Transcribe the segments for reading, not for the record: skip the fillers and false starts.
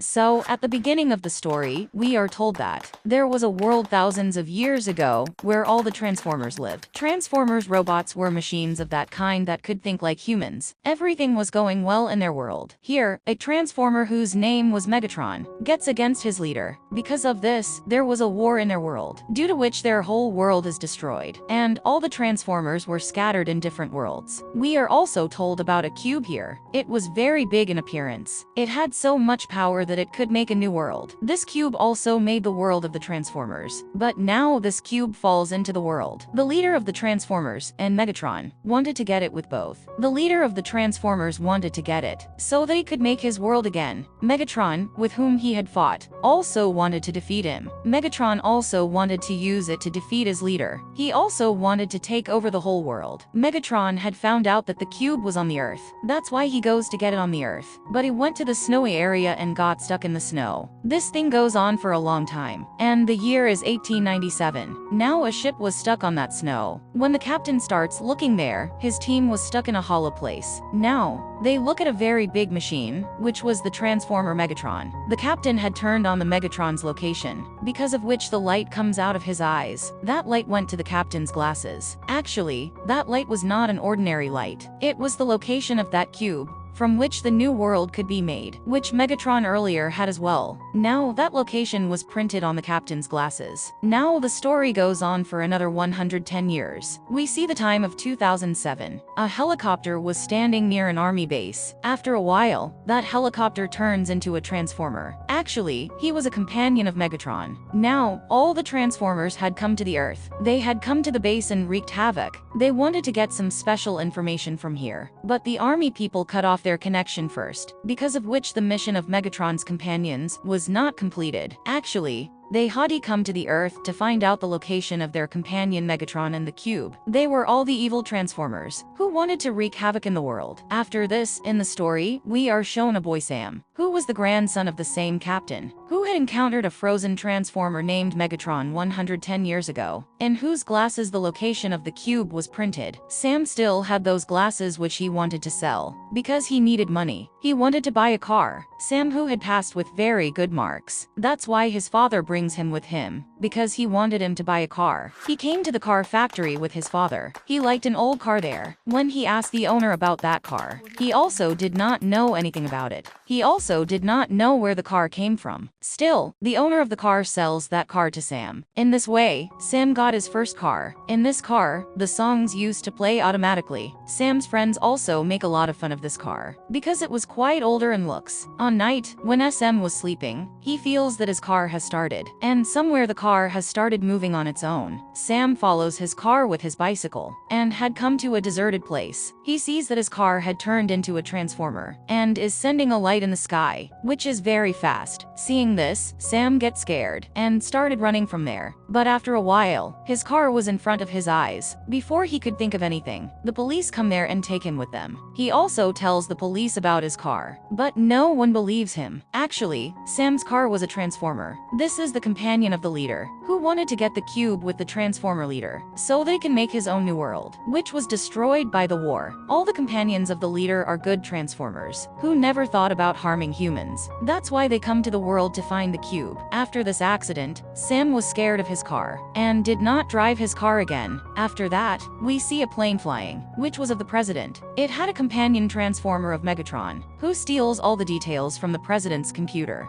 So, at the beginning of the story, we are told that there was a world thousands of years ago where all the Transformers lived. Transformers robots were machines of that kind that could think like humans. Everything was going well in their world. Here, a Transformer whose name was Megatron gets against his leader. Because of this, there was a war in their world, due to which their whole world is destroyed, and all the Transformers were scattered in different worlds. We are also told about a cube here. It was very big in appearance. It had so much power that it could make a new world. This cube also made the world of the Transformers. But now this cube falls into the world. The leader of the Transformers and Megatron wanted to get it with both. The leader of the Transformers wanted to get it so that he could make his world again. Megatron, with whom he had fought, also wanted to defeat him. Megatron also wanted to use it to defeat his leader. He also wanted to take over the whole world. Megatron had found out that the cube was on the Earth. That's why he goes to get it on the Earth. But he went to the snowy area and got stuck in the snow. This thing goes on for a long time. And the year is 1897. Now a ship was stuck on that snow. When the captain starts looking there, his team was stuck in a hollow place. Now, they look at a very big machine, which was the Transformer Megatron. The captain had turned on the Megatron's location, because of which the light comes out of his eyes. That light went to the captain's glasses. Actually, that light was not an ordinary light. It was the location of that cube, from which the new world could be made, which Megatron earlier had as well. Now that location was printed on the captain's glasses. Now the story goes on for another 110 years. We see the time of 2007. A helicopter was standing near an army base. After a while, that helicopter turns into a Transformer. Actually, he was a companion of Megatron. Now, all the Transformers had come to the Earth. They had come to the base and wreaked havoc. They wanted to get some special information from here. But the army people cut off their connection first, because of which the mission of Megatron's companions was not completed. Actually, they had come to the Earth to find out the location of their companion Megatron and the cube. They were all the evil Transformers, who wanted to wreak havoc in the world. After this, in the story, we are shown a boy Sam, who was the grandson of the same captain, who had encountered a frozen Transformer named Megatron 110 years ago, in whose glasses the location of the cube was printed. Sam still had those glasses which he wanted to sell, because he needed money. He wanted to buy a car. Sam, who had passed with very good marks. That's why his father brings him with him, because he wanted him to buy a car. He came to the car factory with his father. He liked an old car there. When he asked the owner about that car, he also did not know anything about it. He also did not know where the car came from. Still, the owner of the car sells that car to Sam. In this way, Sam got his first car. In this car, the songs used to play automatically. Sam's friends also make a lot of fun of this car, because it was quite older in looks. On night, when SM was sleeping, he feels that his car has started, and somewhere the car has started moving on its own. Sam follows his car with his bicycle, and had come to a deserted place. He sees that his car had turned into a Transformer, and is sending a light in the sky, which is very fast. Seeing this, Sam gets scared, and started running from there. But after a while, his car was in front of his eyes. Before he could think of anything, the police come there and take him with them. He also tells the police about his car, but no one believes him. Actually, Sam's car was a Transformer. This is the companion of the leader, who wanted to get the cube with the Transformer leader, so they can make his own new world, which was destroyed by the war. All the companions of the leader are good Transformers, who never thought about harming humans. That's why they come to the world to find the cube. After this accident, Sam was scared of his car, and did not drive his car again. After that, we see a plane flying, which was of the president. It had a companion Transformer of Megatron, who steals all the details from the president's computer,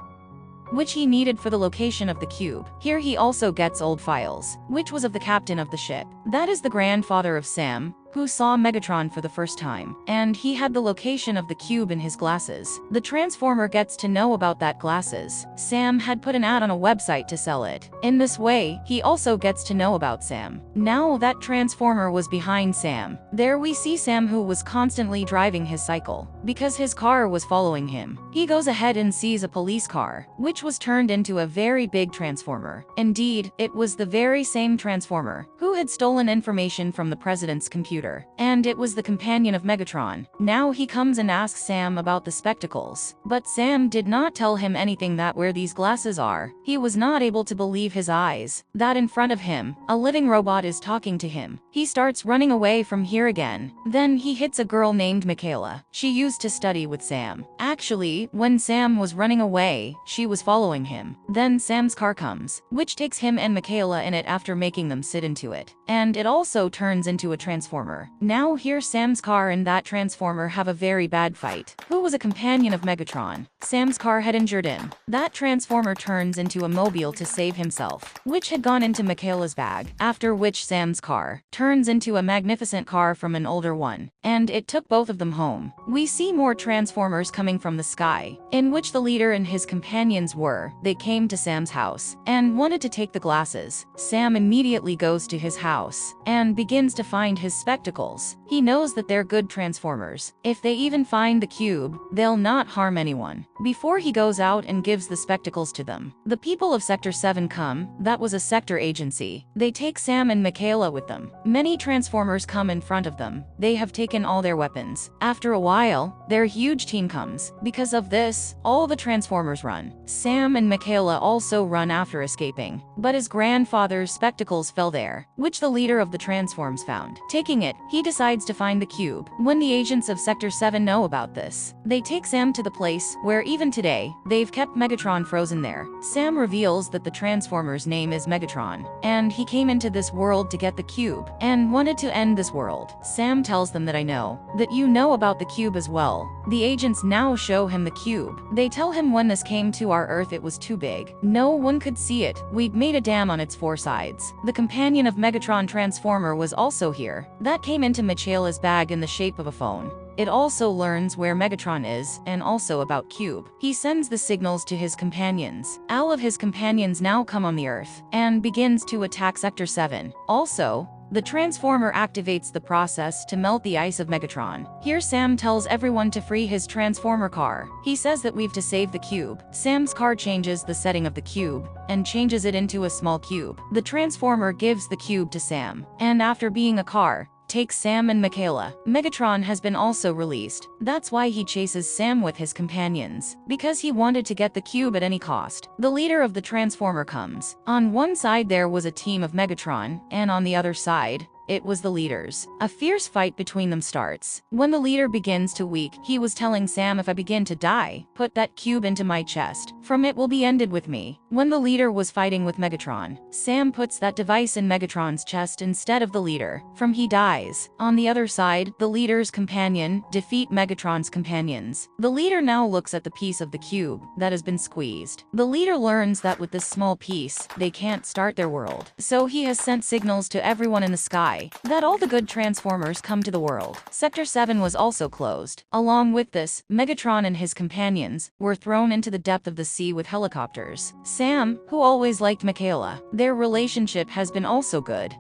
which he needed for the location of the cube. Here he also gets old files, which was of the captain of the ship. That is the grandfather of Sam, who saw Megatron for the first time, and he had the location of the cube in his glasses. The Transformer gets to know about that glasses. Sam had put an ad on a website to sell it. In this way, he also gets to know about Sam. Now that Transformer was behind Sam. There we see Sam, who was constantly driving his cycle, because his car was following him. He goes ahead and sees a police car, which was turned into a very big Transformer. Indeed, it was the very same Transformer, who had stolen information from the president's computer. computer, and it was the companion of Megatron. Now he comes and asks Sam about the spectacles, but Sam did not tell him anything that where these glasses are. He was not able to believe his eyes, that in front of him, a living robot is talking to him. He starts running away from here again. Then he hits a girl named Michaela. She used to study with Sam. Actually, when Sam was running away, she was following him. Then Sam's car comes, which takes him and Michaela in it after making them sit into it. And it also turns into a transformer. Now here Sam's car and that transformer have a very bad fight. Who was a companion of Megatron? Sam's car had injured him. That transformer turns into a mobile to save himself, which had gone into Michaela's bag, after which Sam's car turns into a magnificent car from an older one, and it took both of them home. We see more transformers coming from the sky, in which the leader and his companions were. They came to Sam's house and wanted to take the glasses. Sam immediately goes to his house and begins to find his spectacles. He knows that they're good transformers. If they even find the cube, they'll not harm anyone. Before he goes out and gives the spectacles to them, the people of Sector 7 come. That was a sector agency. They take Sam and Michaela with them. Many transformers come in front of them. They have taken all their weapons. After a while, their huge team comes. Because of this, all the transformers run. Sam and Michaela also run after escaping, but his grandfather's spectacles fell there, which the leader of the transforms found. Taking it, he decides to find the cube. When the agents of Sector 7 know about this, they take Sam to the place where even today, they've kept Megatron frozen there. Sam reveals that the transformer's name is Megatron, and he came into this world to get the cube, and wanted to end this world. Sam tells them that I know that you know about the cube as well. The agents now show him the cube. They tell him when this came to our Earth it was too big. No one could see it. We'd made a dam on its 4 sides. The companion of Megatron transformer was also here. That came into Michaela's bag in the shape of a phone. It also learns where Megatron is, and also about Cube. He sends the signals to his companions. All of his companions now come on the Earth, and begins to attack Sector 7. Also, the Transformer activates the process to melt the ice of Megatron. Here Sam tells everyone to free his Transformer car. He says that we've to save the cube. Sam's car changes the setting of the cube, and changes it into a small cube. The Transformer gives the cube to Sam, and after being a car, takes Sam and Michaela. Megatron has been also released. That's why he chases Sam with his companions, because he wanted to get the cube at any cost. The leader of the Transformer comes. On one side there was a team of Megatron, and on the other side, it was the leaders. A fierce fight between them starts. When the leader begins to weak, he was telling Sam, if I begin to die, put that cube into my chest. From it will be ended with me. When the leader was fighting with Megatron, Sam puts that device in Megatron's chest instead of the leader. From he dies. On the other side, the leader's companion defeat Megatron's companions. The leader now looks at the piece of the cube that has been squeezed. The leader learns that with this small piece, they can't start their world. So he has sent signals to everyone in the sky that all the good Transformers come to the world. Sector 7 was also closed. Along with this, Megatron and his companions were thrown into the depth of the sea with helicopters. Sam, who always liked Michaela, their relationship has been also good.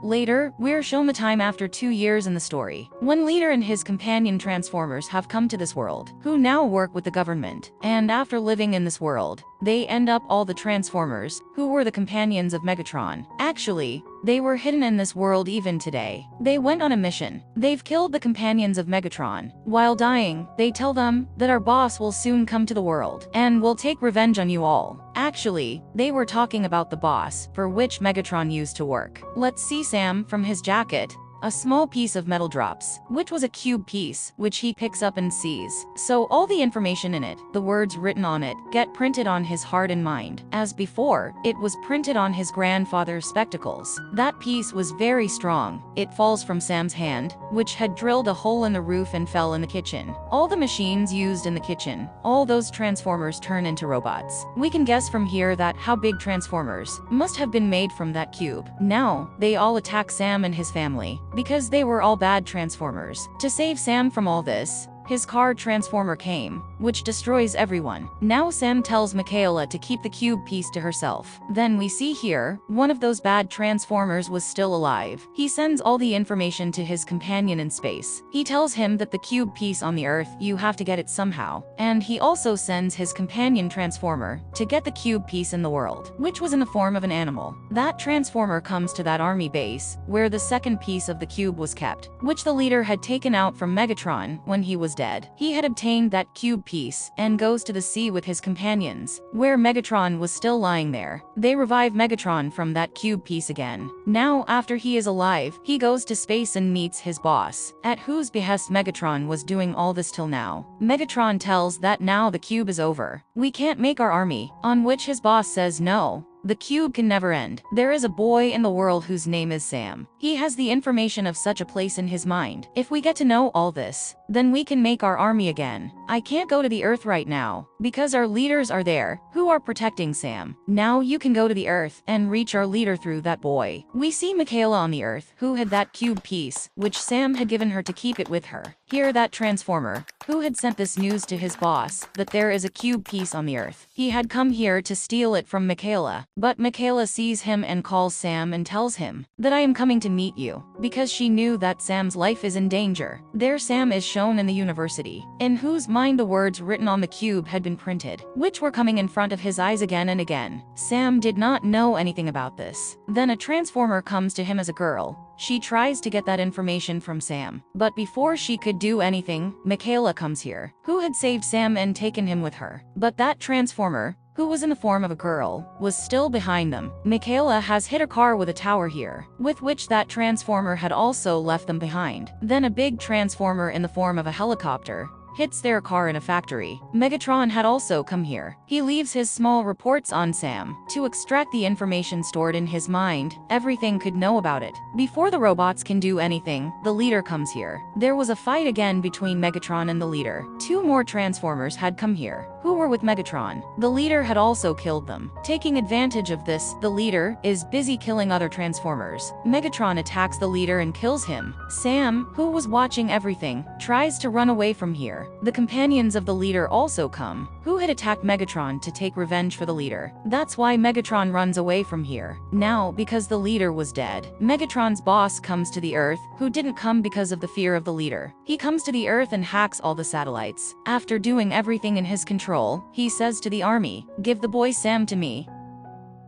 Later, we're shown the time after 2 years in the story, when Leader and his companion Transformers have come to this world, who now work with the government. And after living in this world, they end up all the Transformers, who were the companions of Megatron. Actually, they were hidden in this world even today. They went on a mission. They've killed the companions of Megatron. While dying, they tell them that our boss will soon come to the world, and will take revenge on you all. Actually, they were talking about the boss, for which Megatron used to work. Let's see Sam from his jacket. A small piece of metal drops, which was a cube piece, which he picks up and sees. So all the information in it, the words written on it, get printed on his heart and mind. As before, it was printed on his grandfather's spectacles. That piece was very strong. It falls from Sam's hand, which had drilled a hole in the roof and fell in the kitchen. All the machines used in the kitchen, all those Transformers turn into robots. We can guess from here that how big Transformers must have been made from that cube. Now, they all attack Sam and his family, because they were all bad Transformers. To save Sam from all this, his car transformer came, which destroys everyone. Now Sam tells Michaela to keep the cube piece to herself. Then we see here, one of those bad transformers was still alive. He sends all the information to his companion in space. He tells him that the cube piece on the Earth, you have to get it somehow. And he also sends his companion transformer to get the cube piece in the world, which was in the form of an animal. That transformer comes to that army base, where the second piece of the cube was kept, which the leader had taken out from Megatron when he was dead. He had obtained that cube piece and goes to the sea with his companions, where Megatron was still lying there. They revive Megatron from that cube piece again. Now, after he is alive, he goes to space and meets his boss, at whose behest Megatron was doing all this till now. Megatron tells that now the cube is over. We can't make our army, on which his boss says no. The cube can never end. There is a boy in the world whose name is Sam. He has the information of such a place in his mind. If we get to know all this, then we can make our army again. I can't go to the Earth right now, because our leaders are there, who are protecting Sam. Now you can go to the Earth and reach our leader through that boy. We see Michaela on the Earth, who had that cube piece, which Sam had given her to keep it with her. Here that transformer, who had sent this news to his boss, that there is a cube piece on the Earth. He had come here to steal it from Michaela. But Michaela sees him and calls Sam and tells him that I am coming to meet you, because she knew that Sam's life is in danger. There Sam is shown in the university, in whose mind the words written on the cube had been printed, which were coming in front of his eyes again and again. Sam did not know anything about this. Then a transformer comes to him as a girl. She tries to get that information from Sam, but before she could do anything, Michaela comes here, who had saved Sam and taken him with her. But that transformer, who was in the form of a girl, was still behind them. Michaela has hit a car with a tower here, with which that transformer had also left them behind. Then a big transformer in the form of a helicopter hits their car in a factory. Megatron had also come here. He leaves his small reports on Sam to extract the information stored in his mind. Everything could know about it. Before the robots can do anything, the leader comes here. There was a fight again between Megatron and the leader. Two more transformers had come here, who were with Megatron. The leader had also killed them. Taking advantage of this, the leader is busy killing other transformers. Megatron attacks the leader and kills him. Sam, who was watching everything, tries to run away from here. The companions of the leader also come, who had attacked Megatron to take revenge for the leader. That's why Megatron runs away from here. Now, because the leader was dead, Megatron's boss comes to the Earth, who didn't come because of the fear of the leader. He comes to the Earth and hacks all the satellites. After doing everything in his control, he says to the army, "Give the boy Sam to me.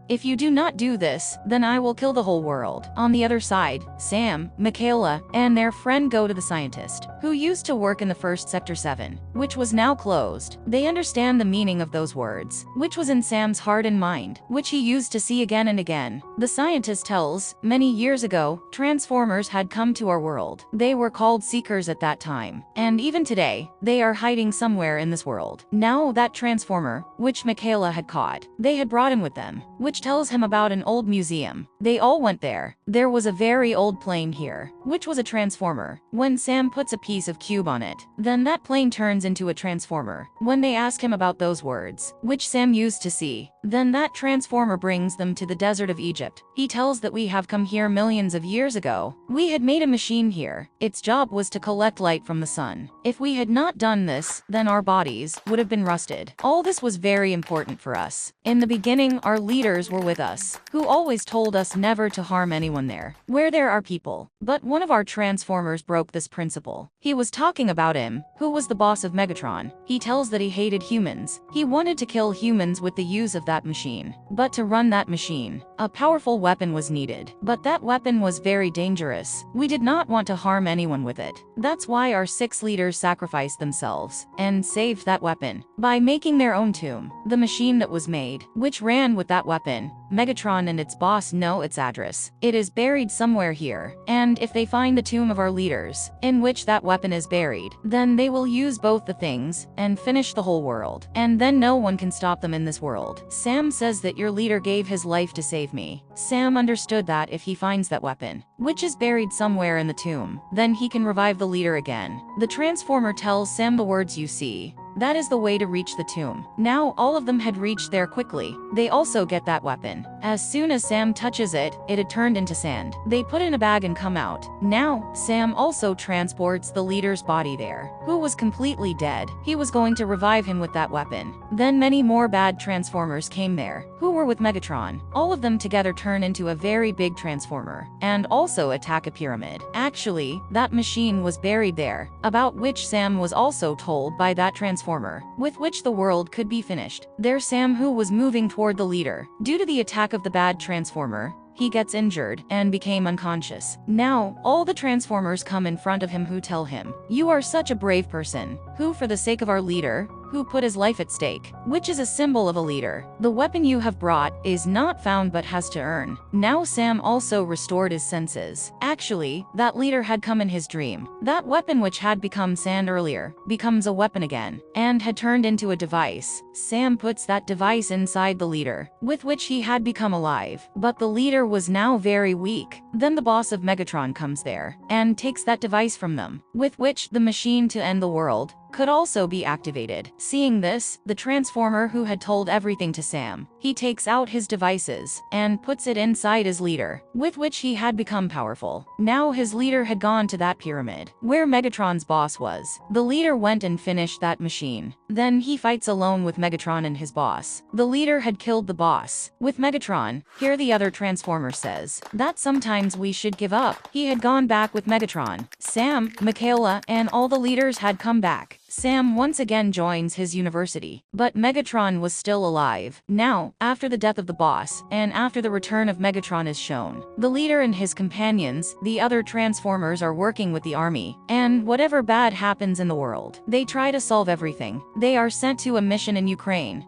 If you do not do this, then I will kill the whole world." On the other side, Sam, Michaela, and their friend go to the scientist, who used to work in the first Sector 7, which was now closed. They understand the meaning of those words, which was in Sam's heart and mind, which he used to see again and again. The scientist tells, many years ago, transformers had come to our world. They were called Seekers at that time, and even today, they are hiding somewhere in this world. Now that transformer, which Michaela had caught, they had brought him with them, which tells him about an old museum. They all went there. There was a very old plane here, which was a transformer. When Sam puts a piece of cube on it, then that plane turns into a transformer. When they ask him about those words, which Sam used to see, then that transformer brings them to the desert of Egypt. He tells that we have come here millions of years ago. We had made a machine here. Its job was to collect light from the sun. If we had not done this, then our bodies would have been rusted. All this was very important for us. In the beginning, our leaders were with us, who always told us never to harm anyone there, where there are people. But one of our transformers broke this principle. He was talking about him, who was the boss of Megatron. He tells that he hated humans. He wanted to kill humans with the use of that machine. But to run that machine, a powerful weapon was needed. But that weapon was very dangerous. We did not want to harm anyone with it. That's why our 6 leaders sacrificed themselves and saved that weapon by making their own tomb. The machine that was made, which ran with that weapon, Megatron and its boss know its address. It is buried somewhere here, and if they find the tomb of our leaders, in which that weapon is buried, then they will use both the things and finish the whole world. And then no one can stop them in this world. Sam says that your leader gave his life to save me. Sam understood that if he finds that weapon, which is buried somewhere in the tomb, then he can revive the leader again. The transformer tells Sam the words you see, That is the way to reach the tomb. Now all of them had reached there quickly. They also get that weapon. As soon as Sam touches it, it had turned into sand. They put in a bag and come out. Now, Sam also transports the leader's body there, who was completely dead. He was going to revive him with that weapon. Then many more bad Transformers came there, who were with Megatron. All of them together turn into a very big Transformer, and also attack a pyramid. Actually, that machine was buried there, about which Sam was also told by that Transformer, with which the world could be finished. There's Sam, who was moving toward the leader. Due to the attack of the bad Transformer, he gets injured and became unconscious. Now, all the Transformers come in front of him, who tell him, "You are such a brave person, who for the sake of our leader, who put his life at stake," which is a symbol of a leader. The weapon you have brought is not found but has to earn. Now Sam also restored his senses. Actually, that leader had come in his dream. That weapon, which had become sand earlier, becomes a weapon again, and had turned into a device. Sam puts that device inside the leader, with which he had become alive. But the leader was now very weak. Then the boss of Megatron comes there, and takes that device from them, with which the machine to end the world could also be activated. Seeing this, the Transformer who had told everything to Sam, he takes out his devices and puts it inside his leader, with which he had become powerful. Now his leader had gone to that pyramid, where Megatron's boss was. The leader went and finished that machine. Then he fights alone with Megatron and his boss. The leader had killed the boss. With Megatron, here the other Transformer says that sometimes we should give up. He had gone back with Megatron. Sam, Mikaela, and all the leaders had come back. Sam once again joins his university, but Megatron was still alive. Now, after the death of the boss, and after the return of Megatron is shown, the leader and his companions, the other Transformers, are working with the army, and whatever bad happens in the world, they try to solve everything. They are sent to a mission in Ukraine,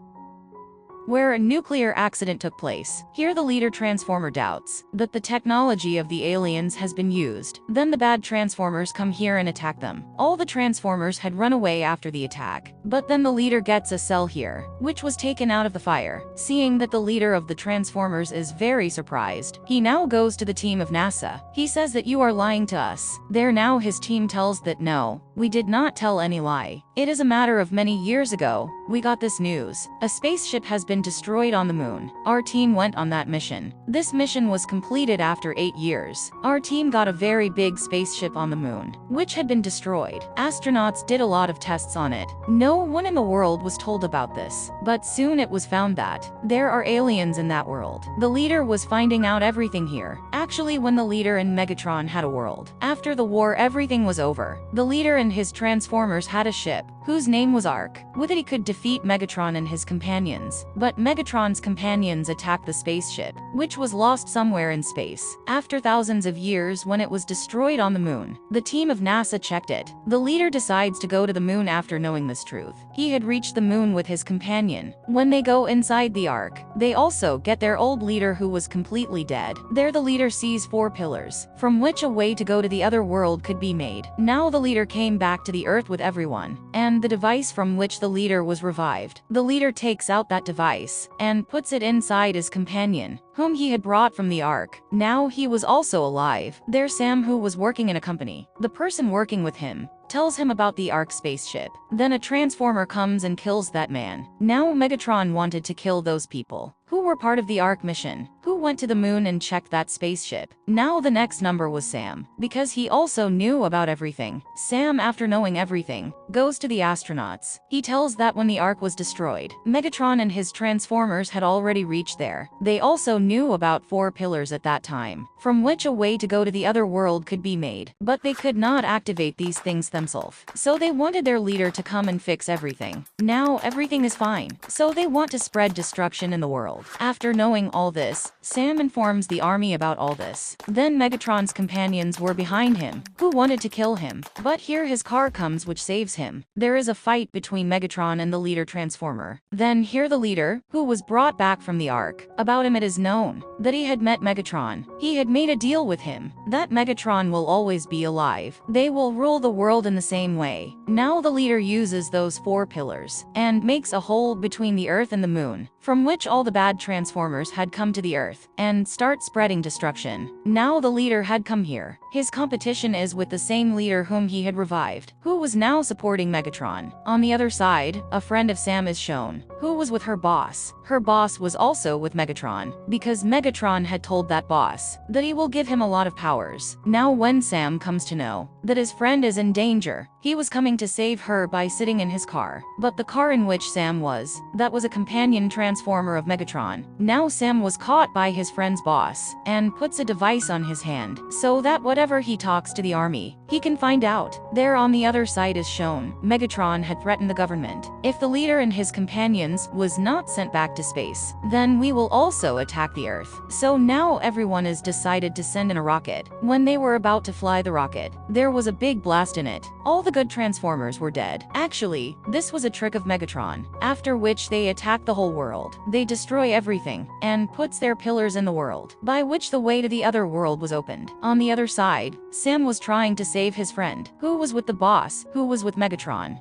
where a nuclear accident took place. Here the leader Transformer doubts that the technology of the aliens has been used. Then the bad Transformers come here and attack them. All the Transformers had run away after the attack, but then the leader gets a cell here, which was taken out of the fire. Seeing that the leader of the Transformers is very surprised, he now goes to the team of NASA. He says that you are lying to us. There now his team tells that no, we did not tell any lie. It is a matter of many years ago, we got this news. A spaceship has been destroyed on the moon. Our team went on that mission. This mission was completed after 8 years. Our team got a very big spaceship on the moon, which had been destroyed. Astronauts did a lot of tests on it. No one in the world was told about this, but soon it was found that there are aliens in that world. The leader was finding out everything here. Actually, when the leader and Megatron had a world, after the war everything was over. The leader and his Transformers had a ship, whose name was Ark. With it he could defeat Megatron and his companions, but Megatron's companions attacked the spaceship, which was lost somewhere in space. After thousands of years, when it was destroyed on the moon, the team of NASA checked it. The leader decides to go to the moon after knowing this truth. He had reached the moon with his companion. When they go inside the Ark, they also get their old leader who was completely dead. There the leader sees 4 pillars, from which a way to go to the other world could be made. Now the leader came back to the Earth with everyone, and the device from which the leader was revived. The leader takes out that device and puts it inside his companion, whom he had brought from the Ark. Now he was also alive. There's Sam, who was working in a company. The person working with him tells him about the Ark spaceship. Then a Transformer comes and kills that man. Now Megatron wanted to kill those people who were part of the Ark mission, who went to the moon and checked that spaceship. Now the next number was Sam, because he also knew about everything. Sam, after knowing everything, goes to the astronauts. He tells that when the Ark was destroyed, Megatron and his Transformers had already reached there. They also knew about 4 pillars at that time, from which a way to go to the other world could be made, but they could not activate these things themselves. So they wanted their leader to come and fix everything. Now everything is fine, so they want to spread destruction in the world. After knowing all this, Sam informs the army about all this. Then Megatron's companions were behind him, who wanted to kill him, but here his car comes which saves him. There is a fight between Megatron and the leader Transformer. Then here the leader, who was brought back from the Ark, about him it is known that he had met Megatron. He had made a deal with him, that Megatron will always be alive. They will rule the world in the same way. Now the leader uses those 4 pillars, and makes a hole between the Earth and the moon, from which all the bad Transformers had come to the Earth, and start spreading destruction. Now the leader had come here. His competition is with the same leader whom he had revived, who was now supporting Megatron. On the other side, a friend of Sam is shown, who was with her boss. Her boss was also with Megatron, because Megatron had told that boss that he will give him a lot of powers. Now when Sam comes to know that his friend is in danger, he was coming to save her by sitting in his car. But the car in which Sam was, that was a companion transformer of Megatron. Now Sam was caught by his friend's boss, and puts a device on his hand, so that whatever he talks to the army, he can find out. There on the other side is shown, Megatron had threatened the government. If the leader and his companions was not sent back to space, then we will also attack the Earth. So now everyone is decided to send in a rocket. When they were about to fly the rocket, there was a big blast in it. All the good Transformers were dead. Actually, this was a trick of Megatron, after which they attack the whole world. They destroy everything, and puts their pillars in the world, by which the way to the other world was opened. On the other side, Sam was trying to save his friend, who was with the boss, who was with Megatron.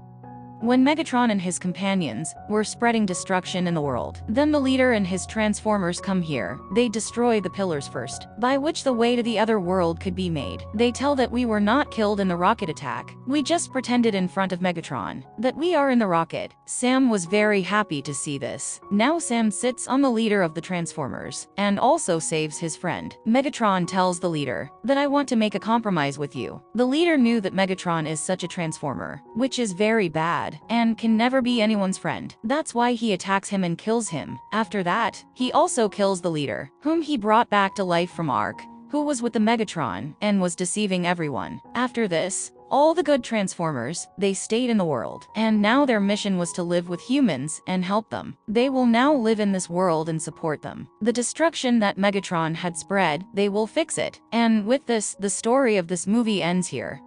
When Megatron and his companions were spreading destruction in the world, then the leader and his Transformers come here. They destroy the pillars first, by which the way to the other world could be made. They tell that we were not killed in the rocket attack. We just pretended in front of Megatron that we are in the rocket. Sam was very happy to see this. Now Sam sits on the leader of the Transformers, and also saves his friend. Megatron tells the leader that I want to make a compromise with you. The leader knew that Megatron is such a Transformer, which is very bad, and can never be anyone's friend. That's why he attacks him and kills him. After that, he also kills the leader, whom he brought back to life from Ark, who was with the Megatron, and was deceiving everyone. After this, all the good Transformers, they stayed in the world, and now their mission was to live with humans and help them. They will now live in this world and support them. The destruction that Megatron had spread, they will fix it. And with this, the story of this movie ends here.